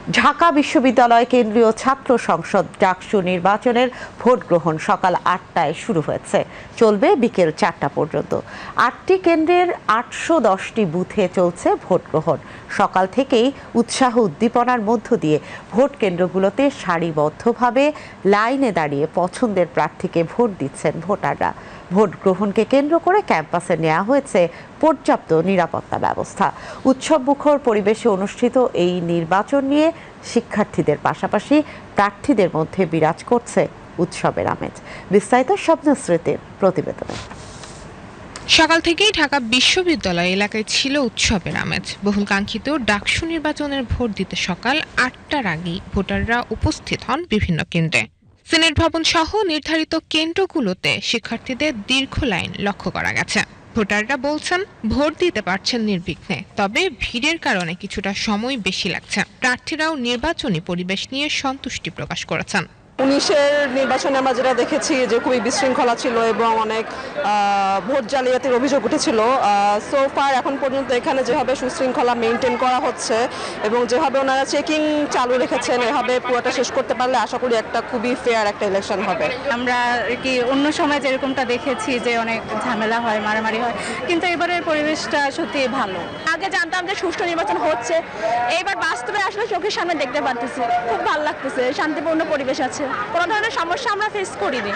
ঢাকা বিশ্ববিদ্যালয় কেন্দ্রীয় ছাত্র সংসদ ডাকসু নির্বাচনের ভোট গ্রহণ সকাল ৮টায় শুরু হয়েছে, চলবে বিকেল ৪টা পর্যন্ত। ৮টি কেন্দ্রের ৮১০টি বুথে চলছে ভোট গ্রহণ। সকাল থেকেই উৎসাহ উদ্দীপনার মধ্য দিয়ে ভোট কেন্দ্রগুলোতে সারিবদ্ধভাবে লাইনে দাঁড়িয়ে পছন্দের প্রার্থীকে ভোট দিচ্ছেন ভোটাররা। ভোট গ্রহণকে কেন্দ্র করে ক্যাম্পাসে নেওয়া হয়েছে পর্যাপ্ত নিরাপত্তা ব্যবস্থা। উৎসবমুখর পরিবেশে অনুষ্ঠিত এই নির্বাচন নিয়ে শিক্ষার্থীদের পাশাপাশি প্রার্থীদের মধ্যে বিরাজ করছে উৎসবের আমেজ। বিস্তারিত স্বপ্নস্মৃতির প্রতিবেদনে। সকাল থেকেই ঢাকা বিশ্ববিদ্যালয় এলাকায় ছিল উৎসবের আমেজ। বহুলকাঙ্ক্ষিত ডাকসু নির্বাচনের ভোট দিতে সকাল ৮টার আগেই ভোটাররা উপস্থিত হন বিভিন্ন কেন্দ্রে। সিনেট ভবন সহ নির্ধারিত কেন্দ্রগুলোতে শিক্ষার্থীদের দীর্ঘ লাইন লক্ষ্য করা গেছে। ভোটাররা বলছেন ভোট দিতে পারছেন নির্বিঘ্নে, তবে ভিড়ের কারণে কিছুটা সময় বেশি লাগছে। প্রার্থীরাও নির্বাচনী পরিবেশ নিয়ে সন্তুষ্টি প্রকাশ করেছেন। 19-এর নির্বাচনে আমরা যেটা দেখেছি যে খুবই বিশৃঙ্খলা ছিল এবং অনেক ভোট জালিয়াতির অভিযোগ উঠেছিল। সো ফার এখন পর্যন্ত এখানে যেভাবে সুশৃঙ্খলা মেনটেন করা হচ্ছে এবং যেভাবে ওনারা চেকিং চালু রেখেছেন, এভাবে পুরোটা শেষ করতে পারলে আশা করি একটা খুবই ফেয়ার একটা ইলেকশন হবে। আমরা কি অন্য সময় যেরকমটা দেখেছি যে অনেক ঝামেলা হয়, মারামারি হয়, কিন্তু এবারের পরিবেশটা সত্যি ভালো। আগে জানতাম যে সুষ্ঠু নির্বাচন হচ্ছে, এইবার বাস্তবে আসলে চোখের সামনে দেখতে পারতেছি। খুব ভালো লাগতেছে, শান্তিপূর্ণ পরিবেশ আছে, কোনো ধরনের সমস্যা আমরা ফেস করিনি।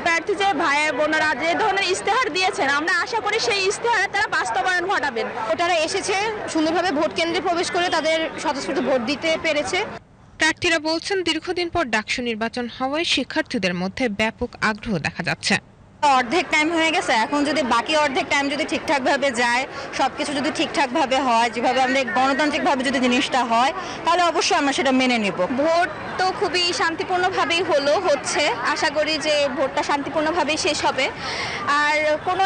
প্রার্থী যে ভাই বোনেরা যে ধরনের ইস্তেহার দিয়েছেন, আমরা আশা করি সেই ইস্তেহারের তারা বাস্তবায়ন ঘটাবেন। ভোটাররা এসেছে, সুন্দরভাবে ভোট কেন্দ্রে প্রবেশ করে তাদের স্বতঃস্ফূর্ত ভোট দিতে পেরেছে। প্রার্থীরা বলছেন দীর্ঘদিন পর ডাকসু নির্বাচন হওয়ায় শিক্ষার্থীদের মধ্যে ব্যাপক আগ্রহ দেখা যাচ্ছে। অর্ধেক টাইম হয়ে গেছে, এখন যদি বাকি অর্ধেক টাইম যদি ঠিকঠাকভাবে যায়, সবকিছু যদি ঠিকঠাকভাবে হয়, যেভাবে আমাদের গণতান্ত্রিকভাবে যদি জিনিসটা হয়, তাহলে অবশ্যই আমরা সেটা মেনে নিব। ভোট তো খুবই শান্তিপূর্ণভাবেই হচ্ছে। আশা করি যে ভোটটা শান্তিপূর্ণভাবেই শেষ হবে, আর কোনো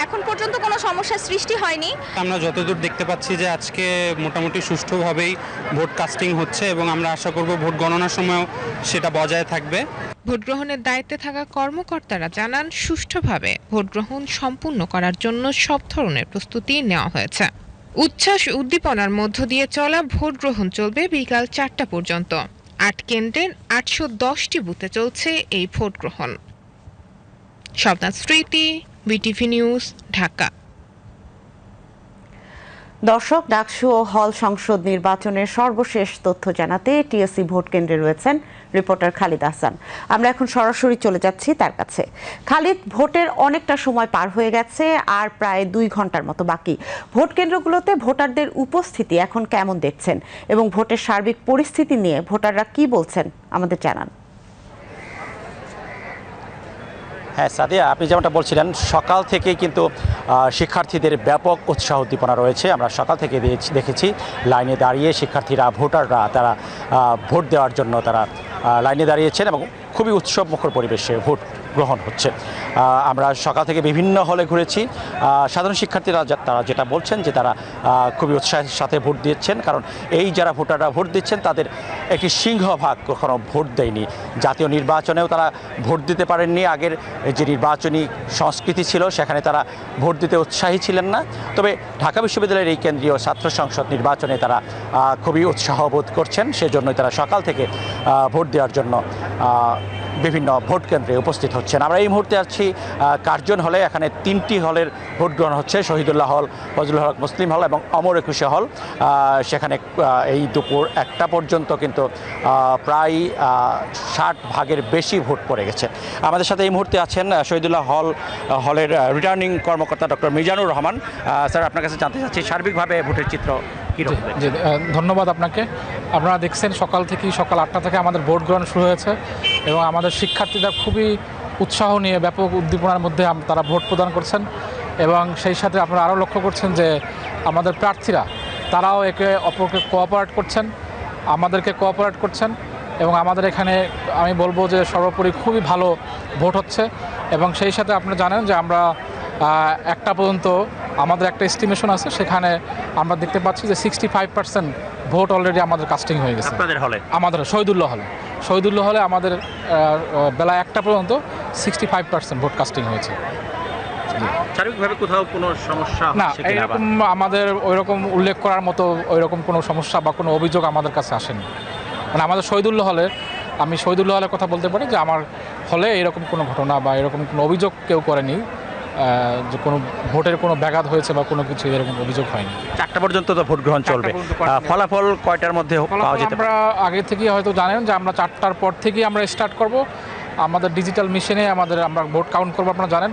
এখন পর্যন্ত কোনো সমস্যার সৃষ্টি হয়নি। আমরা যতদূর দেখতে পাচ্ছি যে আজকে মোটামুটি সুষ্ঠুভাবেই ভোট কাস্টিং হচ্ছে এবং আমরা আশা করব ভোট গণনার সময়ও সেটা বজায় থাকবে। ভোট গ্রহণের দায়িত্বে থাকা কর্মকর্তারা জানান সুষ্ঠুভাবে ভোট গ্রহণ সম্পূর্ণ করার জন্য সব ধরনের প্রস্তুতি নেওয়া হয়েছে। উচ্ছ্বাস উদ্দীপনার মধ্য দিয়ে চলা ভোট গ্রহণ চলবে বিকাল ৪টা পর্যন্ত। ৮ কেন্দ্রের ৮১০টি বুথে চলছে এই ভোট গ্রহণ। স্বপ্নস্মৃতি, বিটিভি নিউজ, ঢাকা। দর্শক, ডাকসু ও হল সংসদ নির্বাচনের সর্বশেষ তথ্য জানাতে টিএসসি ভোট কেন্দ্রে রয়েছেন রিপোর্টার খালিদ আহসান। আমরা এখন সরাসরি চলে যাচ্ছি তার কাছে। খালিদ, ভোটের অনেকটা সময় পার হয়ে গেছে, আর প্রায় 2 ঘন্টার মতো বাকি। ভোট কেন্দ্রগুলোতে ভোটারদের উপস্থিতি এখন কেমন দেখছেন এবং ভোটের সার্বিক পরিস্থিতি নিয়ে ভোটাররা কি বলছেন আমাদের জানান। হ্যাঁ সাদিয়া, আপনি যেমনটা বলছিলেন, সকাল থেকেই কিন্তু শিক্ষার্থীদের ব্যাপক উৎসাহ উদ্দীপনা রয়েছে। আমরা সকাল থেকে দেখেছি লাইনে দাঁড়িয়ে শিক্ষার্থীরা, ভোটাররা তারা ভোট দেওয়ার জন্য তারা লাইনে দাঁড়িয়েছেন এবং খুবই উৎসবমুখর পরিবেশে ভোট গ্রহণ হচ্ছে। আমরা সকাল থেকে বিভিন্ন হলে ঘুরেছি। সাধারণ শিক্ষার্থীরা তারা যেটা বলছেন যে তারা খুবই উৎসাহের সাথে ভোট দিচ্ছেন, কারণ এই যারা ভোটাররা ভোট দিচ্ছেন তাদের একটি সিংহভাগ কখনো ভোট দেয়নি। জাতীয় নির্বাচনেও তারা ভোট দিতে পারেননি। আগের যে নির্বাচনী সংস্কৃতি ছিল সেখানে তারা ভোট দিতে উৎসাহী ছিলেন না। তবে ঢাকা বিশ্ববিদ্যালয়ের এই কেন্দ্রীয় ছাত্র সংসদ নির্বাচনে তারা খুবই উৎসাহ বোধ করছেন। সেজন্যই তারা সকাল থেকে ভোট দেওয়ার জন্য বিভিন্ন ভোট কেন্দ্রে উপস্থিত হচ্ছেন। আমরা এই মুহূর্তে আছি কার্জন হলে। এখানে 3টি হলের ভোট গ্রহণ হচ্ছে, শহীদুল্লাহ হল, ফজলুল হক মুসলিম হল এবং অমর একুশে হল। সেখানে এই দুপুর 1টা পর্যন্ত কিন্তু প্রায় 60 ভাগের বেশি ভোট পড়ে গেছে। আমাদের সাথে এই মুহূর্তে আছেন শহীদুল্লাহ হলের রিটার্নিং কর্মকর্তা ডক্টর মিজানুর রহমান। স্যার, আপনার কাছে জানতে চাচ্ছি সার্বিকভাবে ভোটের চিত্র কীরকম? ধন্যবাদ আপনাকে। আপনারা দেখছেন সকাল 8টা থেকে আমাদের ভোট গ্রহণ শুরু হয়েছে এবং আমাদের শিক্ষার্থীরা খুবই উৎসাহ নিয়ে ব্যাপক উদ্দীপনার মধ্যে তারা ভোট প্রদান করছেন। এবং সেই সাথে আপনারা আরও লক্ষ্য করছেন যে আমাদের প্রার্থীরা তারাও একে অপরকে কোঅপারেট করছেন, আমাদেরকে কোঅপারেট করছেন এবং আমাদের এখানে আমি বলবো যে সর্বোপরি খুবই ভালো ভোট হচ্ছে। এবং সেই সাথে আপনারা জানেন যে আমরা 1টা পর্যন্ত আমাদের একটা এস্টিমেশন আছে, সেখানে আমরা দেখতে পাচ্ছি যে 65% ভোট অলরেডি আমাদের কাস্টিং হয়ে গেছে। আমাদের শহীদুল্লাহ হলে আমাদের বেলা 1টা পর্যন্ত 65% ভোট কাস্টিং হয়েছে। সার্বিকভাবে কোথাও কোনো সমস্যা না, হচ্ছে কিনা বা- এরকম আমাদের ওইরকম উল্লেখ করার মতো ওইরকম কোনো সমস্যা বা কোনো অভিযোগ আমাদের কাছে আসেনি। মানে আমাদের শহীদুল্লাহ হলে, আমি শহীদুল্লাহ হলের কথা বলতে পারি যে আমার হলে এরকম কোনো ঘটনা বা এরকম কোনো অভিযোগ কেউ করেনি যে কোনো ভোটের কোনো ব্যাঘাত হয়েছে বা কোনো কিছু এরকম অভিযোগ হয়নি। 4টা পর্যন্ত তো ভোট গ্রহণ চলবে। পর্যন্ত continue। ফলাফল কয়টার মধ্যে পাওয়া যেতে পারে? আমরা আগে থেকে হয়তো জানেন যে আমরা 4টার পর থেকেই আমরা স্টার্ট করব আমাদের ডিজিটাল মেশিনে আমরা ভোট কাউন্ট করবো, আপনারা জানেন।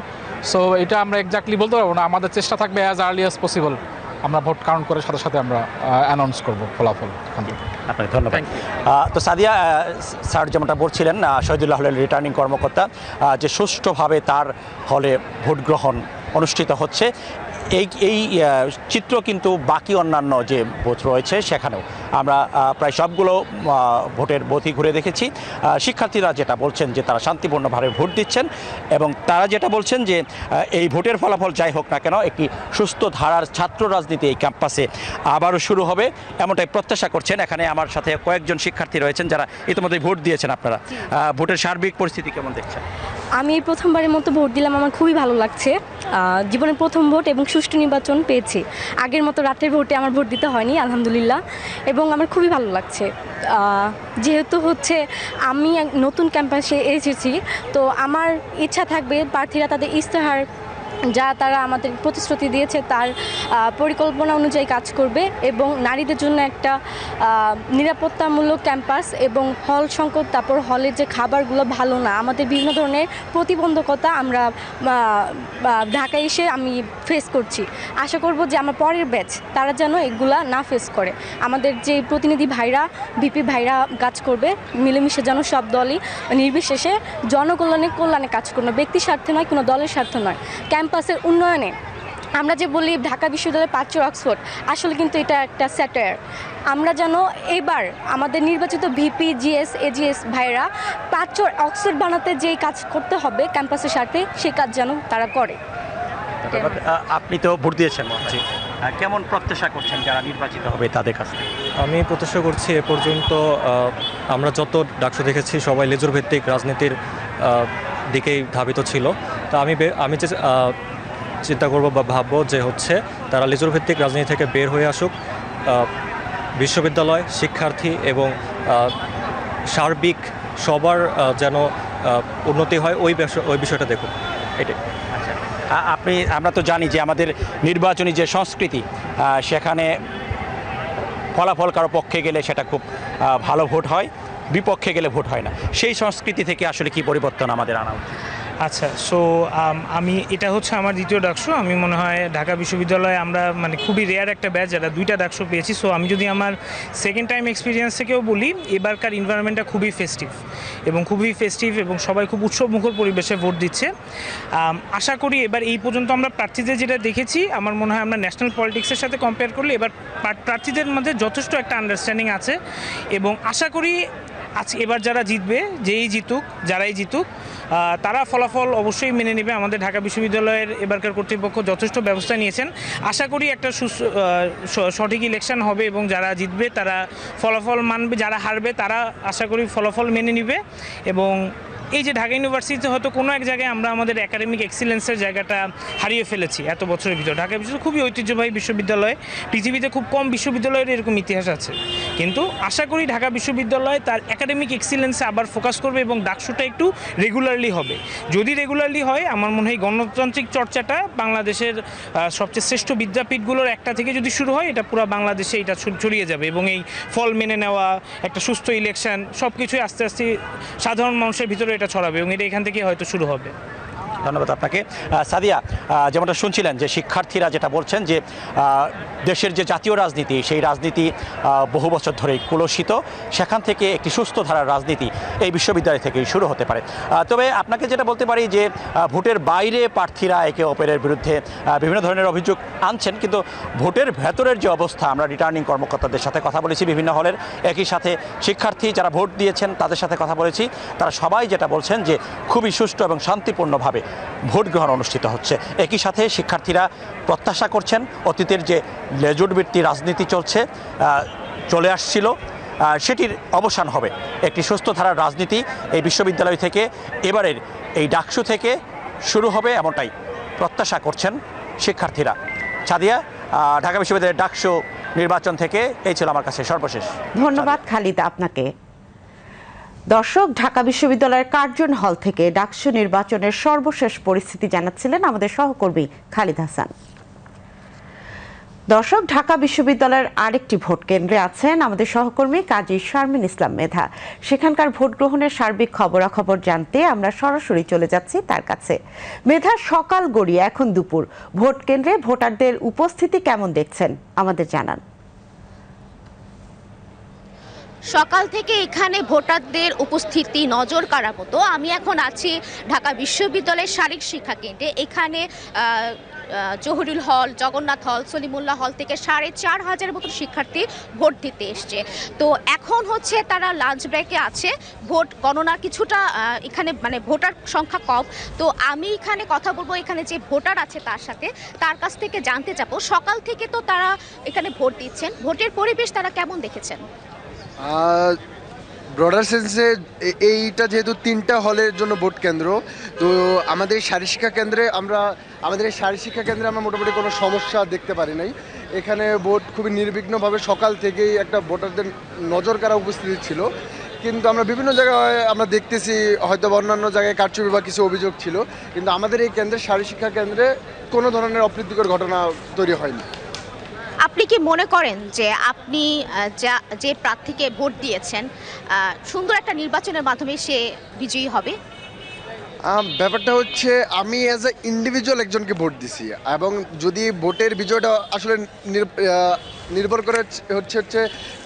সো এটা আমরা এক্স্যাক্টলি বলতে পারবো না, আমাদের চেষ্টা থাকবে অ্যাজ আর্লি অ্যাজ পসিবল আমরা ভোট কাউন্ট করে সাথে সাথে আমরা অ্যানাউন্স করব ফলাফল এখান থেকে। আপনাকে ধন্যবাদ। তো সাদিয়া স্যার যেমনটা বলছিলেন, শহীদুল্লাহ হলের রিটার্নিং কর্মকর্তা, যে সুষ্ঠুভাবে তার হলে ভোট গ্রহণ অনুষ্ঠিত হচ্ছে, এই চিত্র কিন্তু বাকি অন্যান্য যে বুথ রয়েছে সেখানেও আমরা প্রায় সবগুলো ভোটের বুথই ঘুরে দেখেছি। শিক্ষার্থীরা যেটা বলছেন যে তারা শান্তিপূর্ণভাবে ভোট দিচ্ছেন এবং তারা যেটা বলছেন যে এই ভোটের ফলাফল যাই হোক না কেন একটি সুস্থ ধারার ছাত্র রাজনীতি এই ক্যাম্পাসে আবারও শুরু হবে এমনটাই প্রত্যাশা করছেন। এখানে আমার সাথে কয়েকজন শিক্ষার্থী রয়েছেন যারা ইতিমধ্যে ভোট দিয়েছেন। আপনারা ভোটের সার্বিক পরিস্থিতি কেমন দেখছেন? আমি প্রথমবারের মতো ভোট দিলাম, আমার খুবই ভালো লাগছে। জীবনের প্রথম ভোট এবং সুষ্ঠু নির্বাচন পেয়েছি। আগের মতো রাতের ভোটে আমার ভোট দিতে হয়নি, আলহামদুলিল্লাহ, এবং আমার খুবই ভালো লাগছে। যেহেতু হচ্ছে আমি নতুন ক্যাম্পাসে এসেছি, তো আমার ইচ্ছা থাকবে প্রার্থীরা তাদের ইশতেহার যা তারা আমাদের প্রতিশ্রুতি দিয়েছে তার পরিকল্পনা অনুযায়ী কাজ করবে এবং নারীদের জন্য একটা নিরাপত্তামূলক ক্যাম্পাস এবং হল সংকট, তারপর হলের যে খাবারগুলো ভালো না, আমাদের বিভিন্ন ধরনের প্রতিবন্ধকতা আমরা ঢাকায় এসে আমি ফেস করছি। আশা করব যে আমার পরের ব্যাচ তারা যেন এগুলা না ফেস করে। আমাদের যে প্রতিনিধি ভাইরা, ভিপি ভাইরা কাজ করবে মিলেমিশে, যেন সব দলই নির্বিশেষে জনকল্যাণে কাজ করবে, ব্যক্তি স্বার্থে নয়, কোনো দলের স্বার্থ নয়। ক্যাম্পাসের উন্নয়নে আমরা যে বলি ঢাকা বিশ্ববিদ্যালয়ের প্রাচ্য অক্সফোর্ড, আসলে কিন্তু এটা একটা স্যাটায়ার। আমরা যেন এবার আমাদের নির্বাচিত ভিপি, জিএস, এজিএস ভাইরা প্রাচ্য অক্সফোর্ড বানাতে যেই কাজ করতে হবে ক্যাম্পাসের সাথে, সেই কাজ যেন তারা করে। আপনি তো ভোট দিয়েছেন, কেমন প্রত্যাশা করছেন যারা নির্বাচিত হবে তাদের কাছে? আমি প্রত্যাশা করছি এ পর্যন্ত আমরা যত ডাকসু দেখেছি সবাই লেজুর ভিত্তিক রাজনীতির দিকেই ধাবিত ছিল। তা আমি যে চিন্তা করব বা ভাববো যে হচ্ছে তারা লেজুর ভিত্তিক রাজনীতি থেকে বের হয়ে আসুক, বিশ্ববিদ্যালয়, শিক্ষার্থী এবং সার্বিক সবার যেন উন্নতি হয় ওই বিষয়টা দেখুন, এটাই। আমরা তো জানি যে আমাদের নির্বাচনী যে সংস্কৃতি, সেখানে ফলাফল কারো পক্ষে গেলে সেটা খুব ভালো ভোট হয়, বিপক্ষে গেলে ভোট হয় না। সেই সংস্কৃতি থেকে আসলে কি পরিবর্তন আমাদের আনা উচিত? আচ্ছা, সো আমি এটা হচ্ছে আমার দ্বিতীয় ডাকসু। আমি মনে হয় ঢাকা বিশ্ববিদ্যালয়ে আমরা মানে খুবই রেয়ার একটা ব্যাচ যারা 2টা ডাকসু পেয়েছি। সো আমি যদি আমার সেকেন্ড টাইম এক্সপিরিয়েন্স থেকেও বলি, এবারকার এনভায়রনমেন্টটা খুবই ফেস্টিভ এবং সবাই খুব উৎসবমুখর পরিবেশে ভোট দিচ্ছে। আশা করি এবার এই পর্যন্ত আমরা প্রার্থীদের যেটা দেখেছি, আমার মনে হয় আমরা ন্যাশনাল পলিটিক্সের সাথে কম্পেয়ার করলে এবার প্রার্থীদের মধ্যে যথেষ্ট একটা আন্ডারস্ট্যান্ডিং আছে এবং আশা করি এবার যারা জিতবে, যারাই জিতুক তারা ফলাফল অবশ্যই মেনে নেবে। আমাদের ঢাকা বিশ্ববিদ্যালয়ের এবারকার কর্তৃপক্ষ যথেষ্ট ব্যবস্থা নিয়েছেন। আশা করি একটা সঠিক ইলেকশন হবে এবং যারা জিতবে তারা ফলাফল মানবে, যারা হারবে তারা আশা করি ফলাফল মেনে নেবে। এবং এই যে ঢাকা ইউনিভার্সিটিতে হয়তো কোনো এক জায়গায় আমরা আমাদের একাডেমিক এক্সিলেন্সের জায়গাটা হারিয়ে ফেলেছি এত বছরের ভিতরে। ঢাকা বিশ্ববিদ্যালয় খুবই ঐতিহ্যবাহী বিশ্ববিদ্যালয়, পৃথিবীতে খুব কম বিশ্ববিদ্যালয়ের এরকম ইতিহাস আছে। কিন্তু আশা করি ঢাকা বিশ্ববিদ্যালয় তার একাডেমিক এক্সিলেন্সে আবার ফোকাস করবে এবং ডাকসুটা একটু রেগুলারলি হবে। যদি রেগুলারলি হয়, আমার মনে হয় গণতান্ত্রিক চর্চাটা বাংলাদেশের সবচেয়ে শ্রেষ্ঠ বিদ্যাপীঠগুলোর একটা থেকে যদি শুরু হয়, এটা পুরো বাংলাদেশে এটা ছড়িয়ে যাবে এবং এই ফল মেনে নেওয়া, একটা সুস্থ ইলেকশন, সব কিছুই আস্তে আস্তে সাধারণ মানুষের ভিতরে এটা ছড়াবে এবং এটা এখান থেকে হয়তো শুরু হবে। ধন্যবাদ আপনাকে। সাদিয়া, যেমনটা শুনছিলেন যে শিক্ষার্থীরা যেটা বলছেন যে দেশের যে জাতীয় রাজনীতি, সেই রাজনীতি বহু বছর ধরেই কুলসিত, সেখান থেকে একটি সুস্থ ধারার রাজনীতি এই বিশ্ববিদ্যালয় থেকেই শুরু হতে পারে। তবে আপনাকে যেটা বলতে পারি যে ভোটের বাইরে প্রার্থীরা একে অপরের বিরুদ্ধে বিভিন্ন ধরনের অভিযোগ আনছেন, কিন্তু ভোটের ভেতরের যে অবস্থা, আমরা রিটার্নিং কর্মকর্তাদের সাথে কথা বলেছি বিভিন্ন হলের, একই সাথে শিক্ষার্থী যারা ভোট দিয়েছেন তাদের সাথে কথা বলেছি, তারা সবাই যেটা বলছেন যে খুবই সুষ্ঠু এবং শান্তিপূর্ণভাবে ভোট গ্রহণ অনুষ্ঠিত হচ্ছে। একই সাথে শিক্ষার্থীরা প্রত্যাশা করছেন অতীতের যে লেজুরবৃত্তি রাজনীতি চলে আসছিল, সেটির অবসান হবে। একটি সুস্থ ধারার রাজনীতি এই বিশ্ববিদ্যালয় থেকে, এবারের এই ডাকসু থেকে শুরু হবে, এমনটাই প্রত্যাশা করছেন শিক্ষার্থীরা। সাদিয়া, ঢাকা বিশ্ববিদ্যালয়ের ডাকসু নির্বাচন থেকে এই ছিল আমার কাছে সর্বশেষ। ধন্যবাদ খালিদ আপনাকে। দর্শক, ঢাকা বিশ্ববিদ্যালয়ের কার্জন হল থেকে ডাকসু নির্বাচনের সর্বশেষ পরিস্থিতি জানাচ্ছিলেন আমাদের সহকর্মী খালিদ হাসান। দর্শক, ঢাকা বিশ্ববিদ্যালয়ের আরেকটি ভোট কেন্দ্রে আছেন আমাদের সহকর্মী কাজী শারমিন ইসলাম মেধা। সেখানকার ভোট গ্রহণের সার্বিক খবরাখবর জানতে আমরা সরাসরি চলে যাচ্ছি তার কাছে। মেধা, সকাল গড়িয়ে এখন দুপুর, ভোট কেন্দ্রে ভোটারদের উপস্থিতি কেমন দেখছেন আমাদের জানান। সকাল থেকে এখানে ভোটারদের উপস্থিতি নজর কাড়ার মতো। আমি এখন আছি ঢাকা বিশ্ববিদ্যালয়ের শারীরিক শিক্ষা কেন্দ্রে। এখানে জহুরুল হল, জগন্নাথ হল, সলিমুল্লাহ হল থেকে ৪,৫০০ মতো শিক্ষার্থী ভোট দিতে এসছে। তো এখন হচ্ছে তারা লাঞ্চ ব্রেকে আছে। ভোট গণনা কিছুটা এখানে মানে ভোটার সংখ্যা কম। তো আমি এখানে কথা বলবো এখানে যে ভোটার আছে তার সাথে, তার কাছ থেকে জানতে চাবো সকাল থেকে তো তারা এখানে ভোট দিচ্ছেন, ভোটের পরিবেশ তারা কেমন দেখেছেন? ব্রডার সেন্সে এইটা যেহেতু 3টা হলের জন্য ভোট কেন্দ্র, তো আমাদের শারীরিক শিক্ষা কেন্দ্রে আমরা মোটামুটি কোনো সমস্যা দেখতে পারি নাই। এখানে ভোট খুবই নির্বিঘ্নভাবে সকাল থেকেই একটা ভোটারদের নজর কাড়া উপস্থিতি ছিল। কিন্তু আমরা বিভিন্ন জায়গায় আমরা দেখতেছি হয়তো অন্যান্য জায়গায় কারচুপি বা কিছু অভিযোগ ছিল, কিন্তু আমাদের এই কেন্দ্রে শারীরিক শিক্ষা কেন্দ্রে কোনো ধরনের অপ্রীতিকর ঘটনা তৈরি হয়নি। আপনি কি মনে করেন যে আপনি যে প্রার্থীকে ভোট দিয়েছেন সুন্দর একটা নির্বাচনের মাধ্যমে সে বিজয়ী হবে? ব্যাপারটা হচ্ছে আমি অ্যাজ এ ইন্ডিভিজুয়াল একজনকে ভোট দিছি, এবং যদি ভোটের বিজয়টা আসলে নির্ভর করে হচ্ছে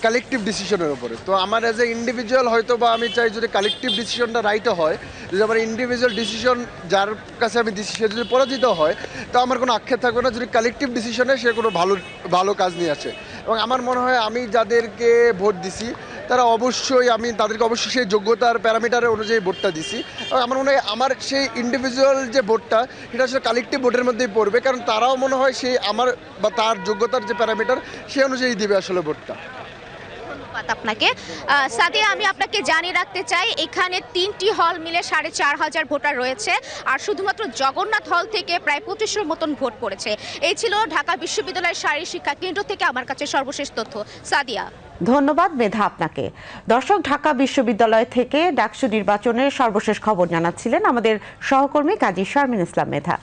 কালেকটিভ ডিসিশনের উপরে। তো আমার অ্যাজ এ ইন্ডিভিজুয়াল হয়তো বা আমি চাই যদি কালেকটিভ ডিসিশনটা রাইটও হয়, যদি আমার ইন্ডিভিজুয়াল ডিসিশন যার কাছে আমি দিচ্ছি সে যদি পরাজিত হয়, তো আমার কোনো আক্ষেপ থাকবে না যদি কালেকটিভ ডিসিশনে সে কোনো ভালো কাজ নিয়ে আসে। এবং আমার মনে হয় আমি যাদেরকে ভোট দিছি তারা তাদেরকে অবশ্যই সেই যোগ্যতার প্যারামিটারের অনুযায়ী ভোটটা দিছি। এবং আমার মনে হয় আমার সেই ইন্ডিভিজুয়াল যে ভোটটা সেটা আসলে কালেকটিভ ভোটের মধ্যেই পড়বে, কারণ তারাও মনে হয় সেই আমার বা তার যোগ্যতার যে প্যারামিটার সে অনুযায়ী দিবে আসলে ভোটটা। ধন্যবাদ আপনাকে। সাদিয়া, আমি আপনাকে জানিয়ে রাখতে চাই এখানে 3টি হল মিলে ৪,৫০০ ভোটার রয়েছে, আর শুধুমাত্র জগন্নাথ হল থেকে প্রায় ২৫০০ মতন ভোট পড়েছে। এই ছিল ঢাকা বিশ্ববিদ্যালয়ের শারীরিক শিক্ষা কেন্দ্র থেকে আমার কাছে সর্বশেষ তথ্য। সাদিয়া, ধন্যবাদ মেধা আপনাকে। দর্শক, ঢাকা বিশ্ববিদ্যালয় থেকে ডাকসু নির্বাচনের সর্বশেষ খবর জানাচ্ছিলেন আমাদের সহকর্মী কাজী শারমিন ইসলাম মেধা।